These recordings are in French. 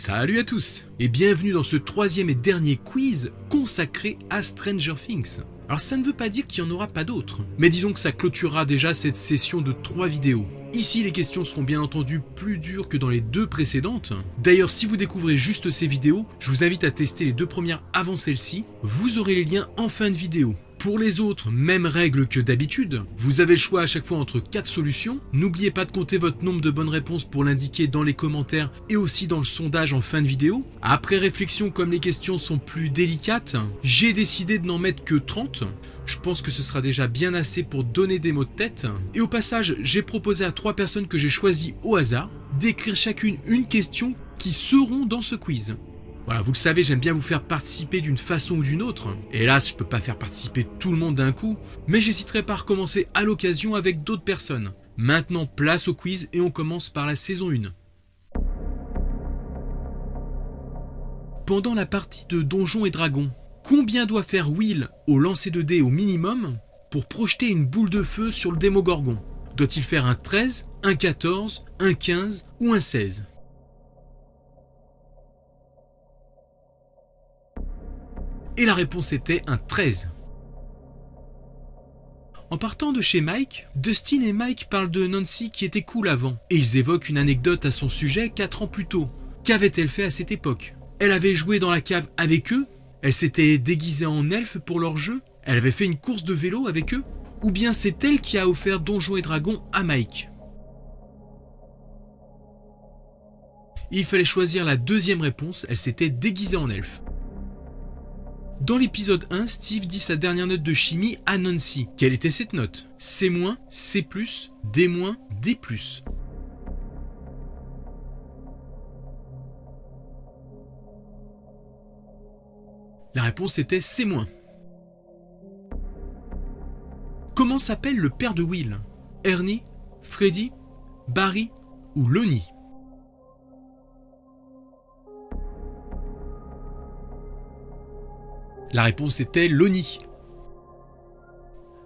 Salut à tous et bienvenue dans ce troisième et dernier quiz consacré à Stranger Things. Alors ça ne veut pas dire qu'il n'y en aura pas d'autres, mais disons que ça clôturera déjà cette session de 3 vidéos. Ici les questions seront bien entendu plus dures que dans les 2 précédentes. D'ailleurs si vous découvrez juste ces vidéos, je vous invite à tester les 2 premières avant celle-ci, vous aurez les liens en fin de vidéo. Pour les autres, même règle que d'habitude, vous avez le choix à chaque fois entre 4 solutions. N'oubliez pas de compter votre nombre de bonnes réponses pour l'indiquer dans les commentaires et aussi dans le sondage en fin de vidéo. Après réflexion, comme les questions sont plus délicates, j'ai décidé de n'en mettre que 30. Je pense que ce sera déjà bien assez pour donner des mots de tête. Et au passage, j'ai proposé à 3 personnes que j'ai choisies au hasard d'écrire chacune une question qui seront dans ce quiz. Voilà, vous le savez, j'aime bien vous faire participer d'une façon ou d'une autre. Hélas, je peux pas faire participer tout le monde d'un coup, mais j'hésiterai pas à recommencer à l'occasion avec d'autres personnes. Maintenant, place au quiz et on commence par la saison 1. Pendant la partie de Donjons et Dragons, combien doit faire Will au lancer de dés au minimum pour projeter une boule de feu sur le Démogorgon? Doit-il faire un 13, un 14, un 15 ou un 16? Et la réponse était un 13. En partant de chez Mike, Dustin et Mike parlent de Nancy qui était cool avant, et ils évoquent une anecdote à son sujet 4 ans plus tôt. Qu'avait-elle fait à cette époque? Elle avait joué dans la cave avec eux? Elle s'était déguisée en elfe pour leur jeu? Elle avait fait une course de vélo avec eux? Ou bien c'est elle qui a offert Donjons et Dragons à Mike? Il fallait choisir la deuxième réponse, elle s'était déguisée en elfe. Dans l'épisode 1, Steve dit sa dernière note de chimie à Nancy. Quelle était cette note? C-, C+, D-, D+. La réponse était C-. Comment s'appelle le père de Will? Ernie, Freddy, Barry ou Lonnie? La réponse était Lonnie.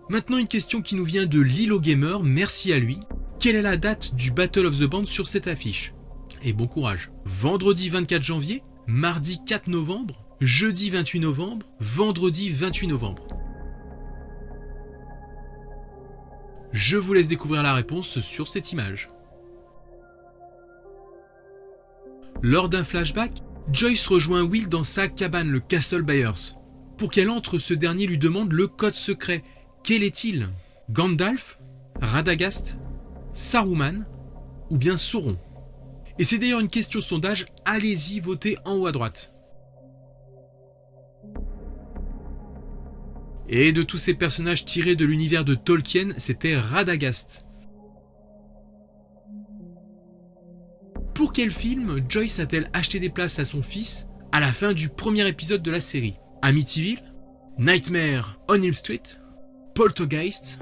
Maintenant une question qui nous vient de Lilo Gamer, merci à lui. Quelle est la date du Battle of the Band sur cette affiche? Et bon courage. Vendredi 24 janvier, mardi 4 novembre, jeudi 28 novembre, vendredi 28 novembre. Je vous laisse découvrir la réponse sur cette image. Lors d'un flashback, Joyce rejoint Will dans sa cabane, le Castle Byers. Pour qu'elle entre, ce dernier lui demande le code secret. Quel est-il? Gandalf, Radagast, Saruman ou bien Sauron? Et c'est d'ailleurs une question sondage, allez-y, votez en haut à droite. Et de tous ces personnages tirés de l'univers de Tolkien, c'était Radagast. Pour quel film Joyce a-t-elle acheté des places à son fils à la fin du premier épisode de la série? Amityville, Nightmare on Elm Street, Poltergeist,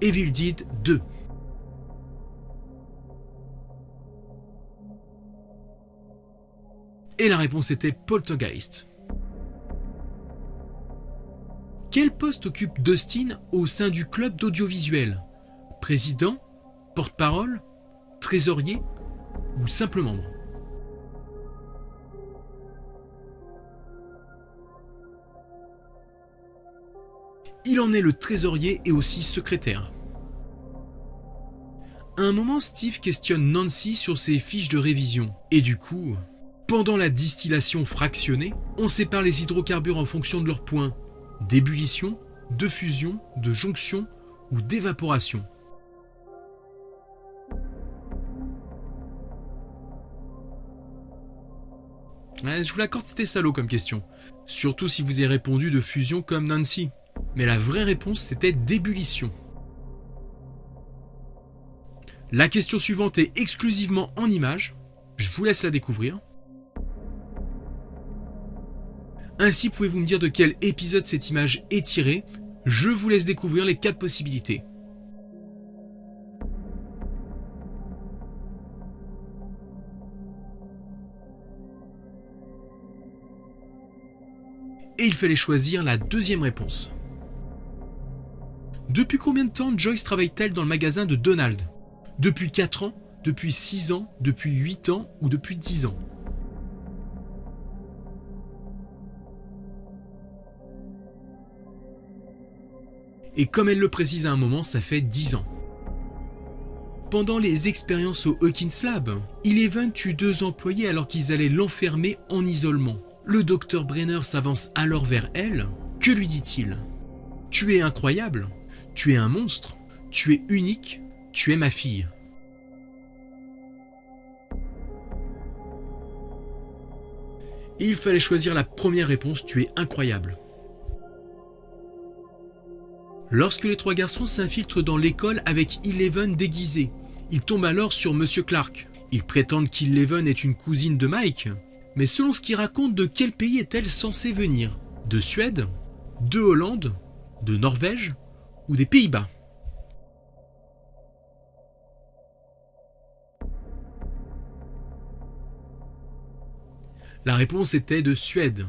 Evil Dead 2. Et la réponse était Poltergeist. Quel poste occupe Dustin au sein du club d'audiovisuel? Président, porte-parole, trésorier ou simple membre? Il en est le trésorier et aussi secrétaire. À un moment, Steve questionne Nancy sur ses fiches de révision. Et du coup, pendant la distillation fractionnée, on sépare les hydrocarbures en fonction de leur point d'ébullition, de fusion, de jonction ou d'évaporation. Je vous l'accorde, c'était salaud comme question. Surtout si vous avez répondu de fusion comme Nancy. Mais la vraie réponse, c'était d'ébullition. La question suivante est exclusivement en images. Je vous laisse la découvrir. Ainsi, pouvez-vous me dire de quel épisode cette image est tirée? Je vous laisse découvrir les 4 possibilités. Et il fallait choisir la deuxième réponse. Depuis combien de temps Joyce travaille-t-elle dans le magasin de Donald? Depuis 4 ans, depuis 6 ans, depuis 8 ans ou depuis 10 ans? Et comme elle le précise à un moment, ça fait 10 ans. Pendant les expériences au Hawkins Lab, Eleven tue 2 employés alors qu'ils allaient l'enfermer en isolement. Le docteur Brenner s'avance alors vers elle. Que lui dit-il ? Tu es incroyable, tu es un monstre, tu es unique, tu es ma fille. Et il fallait choisir la première réponse, tu es incroyable. Lorsque les 3 garçons s'infiltrent dans l'école avec Eleven déguisée, ils tombent alors sur Monsieur Clark. Ils prétendent qu'Eleven est une cousine de Mike, mais selon ce qu'ils racontent, de quel pays est-elle censée venir ? De Suède ? De Hollande ? De Norvège ? Ou des Pays-Bas ? La réponse était de Suède.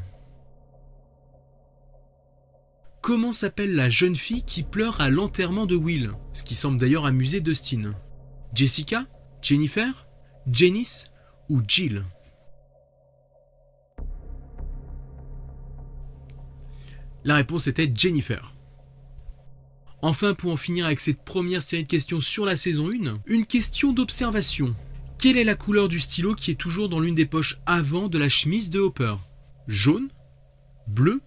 Comment s'appelle la jeune fille qui pleure à l'enterrement de Will ? Ce qui semble d'ailleurs amuser Dustin. Jessica ? Jennifer ? Janice ? Ou Jill ? La réponse était Jennifer. Enfin, pour en finir avec cette première série de questions sur la saison 1, une question d'observation. Quelle est la couleur du stylo qui est toujours dans l'une des poches avant de la chemise de Hopper ? Jaune ? Bleu ?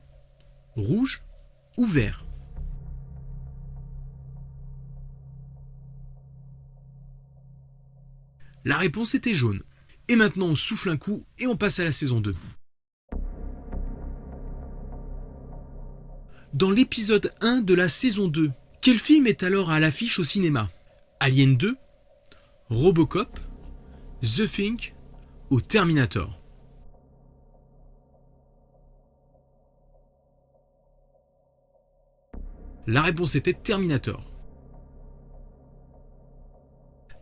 Rouge ? Ou vert ? La réponse était jaune. Et maintenant on souffle un coup et on passe à la saison 2. Dans l'épisode 1 de la saison 2, quel film est alors à l'affiche au cinéma ? Alien 2, Robocop, The Thing ou Terminator ? La réponse était Terminator.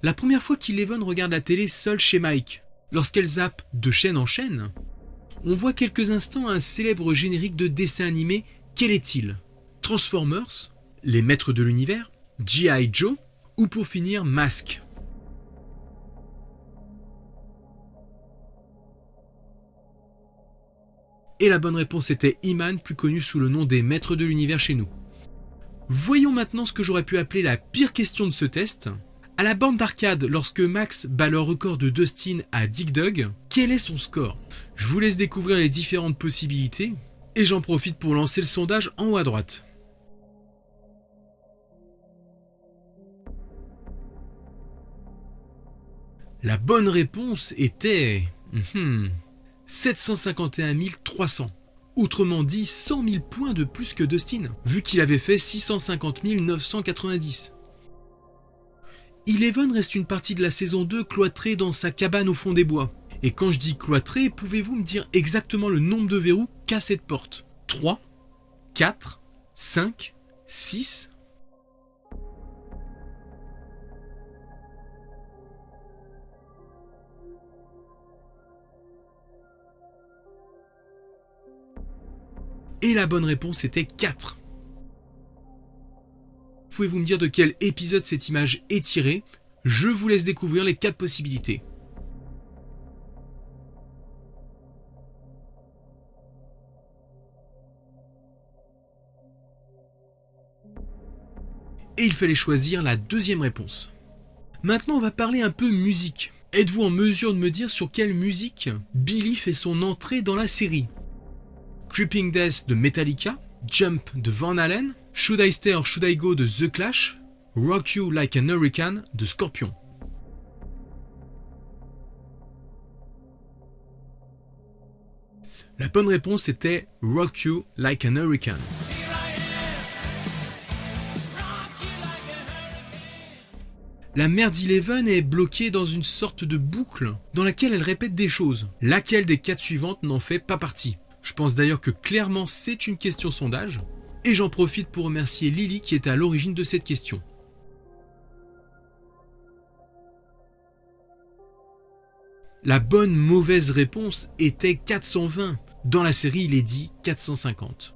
La première fois qu'Eleven regarde la télé seule chez Mike, lorsqu'elle zappe de chaîne en chaîne, on voit quelques instants un célèbre générique de dessin animé. Quel est-il ? Transformers, Les Maîtres de l'Univers, G.I. Joe ou pour finir Mask ? Et la bonne réponse était He-Man, plus connu sous le nom des Maîtres de l'Univers chez nous. Voyons maintenant ce que j'aurais pu appeler la pire question de ce test. À la borne d'arcade, lorsque Max bat le record de Dustin à Dig Dug, quel est son score ? Je vous laisse découvrir les différentes possibilités et j'en profite pour lancer le sondage en haut à droite. La bonne réponse était 751 300. Autrement dit 100 000 points de plus que Dustin, vu qu'il avait fait 650 990. Eleven reste une partie de la saison 2 cloîtrée dans sa cabane au fond des bois. Et quand je dis cloîtrée, pouvez-vous me dire exactement le nombre de verrous qu'a cette porte ? 3, 4, 5, 6 ? Et la bonne réponse était 4. Pouvez-vous me dire de quel épisode cette image est tirée ? Je vous laisse découvrir les 4 possibilités. Et il fallait choisir la deuxième réponse. Maintenant on va parler un peu musique. Êtes-vous en mesure de me dire sur quelle musique Billy fait son entrée dans la série ? Creeping Death de Metallica, Jump de Van Halen, Should I Stay or Should I Go de The Clash, Rock You Like an Hurricane de Scorpion. La bonne réponse était Rock You Like an Hurricane. La mère d'Eleven est bloquée dans une sorte de boucle dans laquelle elle répète des choses. Laquelle des 4 suivantes n'en fait pas partie ? Je pense d'ailleurs que clairement c'est une question sondage. Et j'en profite pour remercier Lily qui était à l'origine de cette question. La bonne mauvaise réponse était 420. Dans la série, il est dit 450.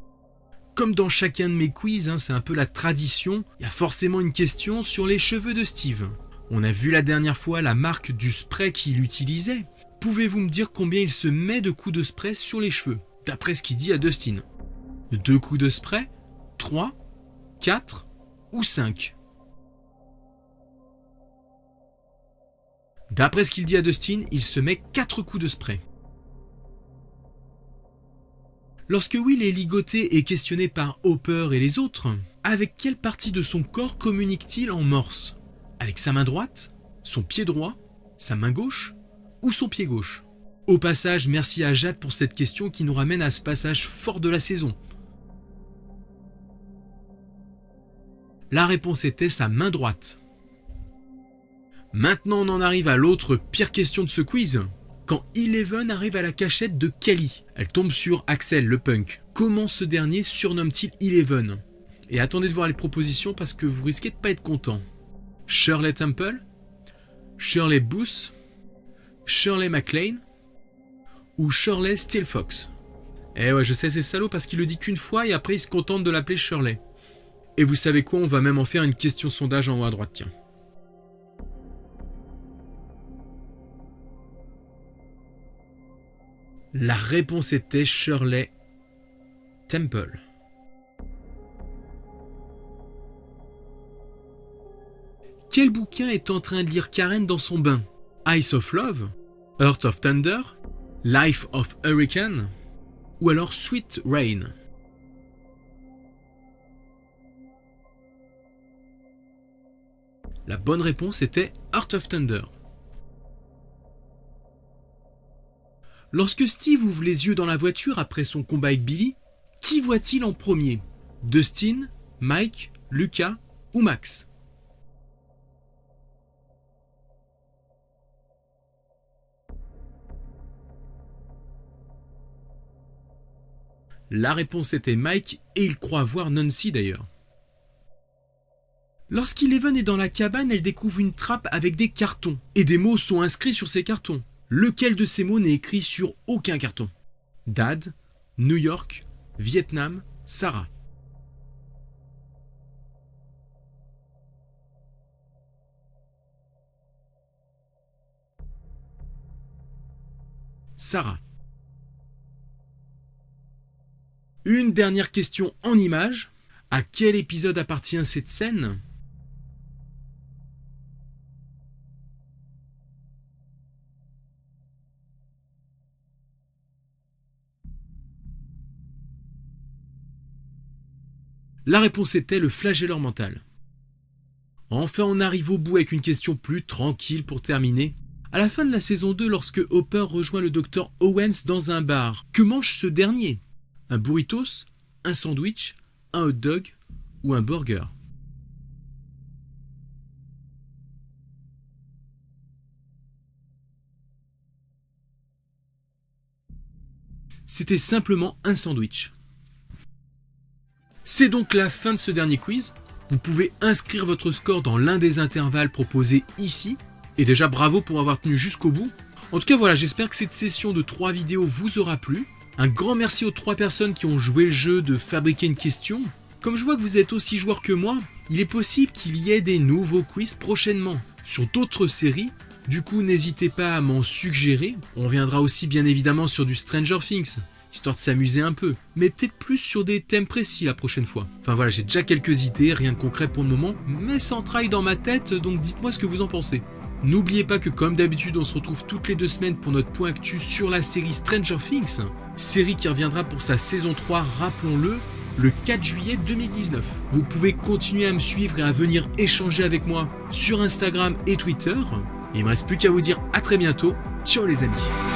Comme dans chacun de mes quiz, c'est un peu la tradition, il y a forcément une question sur les cheveux de Steve. On a vu la dernière fois la marque du spray qu'il utilisait. Pouvez-vous me dire combien il se met de coups de spray sur les cheveux, d'après ce qu'il dit à Dustin ? 2 coups de spray ? 3 ? 4 ? ou 5 ? D'après ce qu'il dit à Dustin, il se met 4 coups de spray. Lorsque Will est ligoté et questionné par Hopper et les autres, avec quelle partie de son corps communique-t-il en morse ? Avec sa main droite, son pied droit, sa main gauche ou son pied gauche ? Au passage, merci à Jade pour cette question qui nous ramène à ce passage fort de la saison. La réponse était sa main droite. Maintenant, on en arrive à l'autre pire question de ce quiz. Quand Eleven arrive à la cachette de Cally, elle tombe sur Axel, le punk. Comment ce dernier surnomme-t-il Eleven ? Et attendez de voir les propositions parce que vous risquez de pas être content. Shirley Temple, Shirley Booth, Shirley MacLaine ou Shirley Steelfox ? Eh ouais, je sais, c'est salaud parce qu'il le dit qu'une fois et après il se contente de l'appeler Shirley. Et vous savez quoi, on va même en faire une question sondage en haut à droite, tiens. La réponse était Shirley Temple. Quel bouquin est en train de lire Karen dans son bain ? Ice of Love, Heart of Thunder, Life of Hurricane ou alors Sweet Rain ? La bonne réponse était Heart of Thunder. Lorsque Steve ouvre les yeux dans la voiture après son combat avec Billy, qui voit-il en premier ? Dustin, Mike, Lucas ou Max ? La réponse était Mike et il croit voir Nancy d'ailleurs. Lorsqu'Eleven est dans la cabane, elle découvre une trappe avec des cartons et des mots sont inscrits sur ces cartons. Lequel de ces mots n'est écrit sur aucun carton ? Dad, New York, Vietnam, Sarah. Sarah. Une dernière question en images. À quel épisode appartient cette scène ? La réponse était le flagelleur mental. Enfin, on arrive au bout avec une question plus tranquille pour terminer. À la fin de la saison 2, lorsque Hopper rejoint le Dr Owens dans un bar, que mange ce dernier ? Un burritos, un sandwich, un hot dog ou un burger ? C'était simplement un sandwich. C'est donc la fin de ce dernier quiz. Vous pouvez inscrire votre score dans l'un des intervalles proposés ici. Et déjà bravo pour avoir tenu jusqu'au bout. En tout cas voilà, j'espère que cette session de 3 vidéos vous aura plu. Un grand merci aux 3 personnes qui ont joué le jeu de fabriquer une question. Comme je vois que vous êtes aussi joueurs que moi, il est possible qu'il y ait des nouveaux quiz prochainement sur d'autres séries. Du coup, n'hésitez pas à m'en suggérer. On reviendra aussi bien évidemment sur du Stranger Things, histoire de s'amuser un peu, mais peut-être plus sur des thèmes précis la prochaine fois. Enfin voilà, j'ai déjà quelques idées, rien de concret pour le moment, mais ça en travaille dans ma tête, donc dites-moi ce que vous en pensez. N'oubliez pas que comme d'habitude, on se retrouve toutes les 2 semaines pour notre point actu sur la série Stranger Things, série qui reviendra pour sa saison 3, rappelons-le, le 4 juillet 2019. Vous pouvez continuer à me suivre et à venir échanger avec moi sur Instagram et Twitter. Il ne me reste plus qu'à vous dire à très bientôt. Ciao les amis.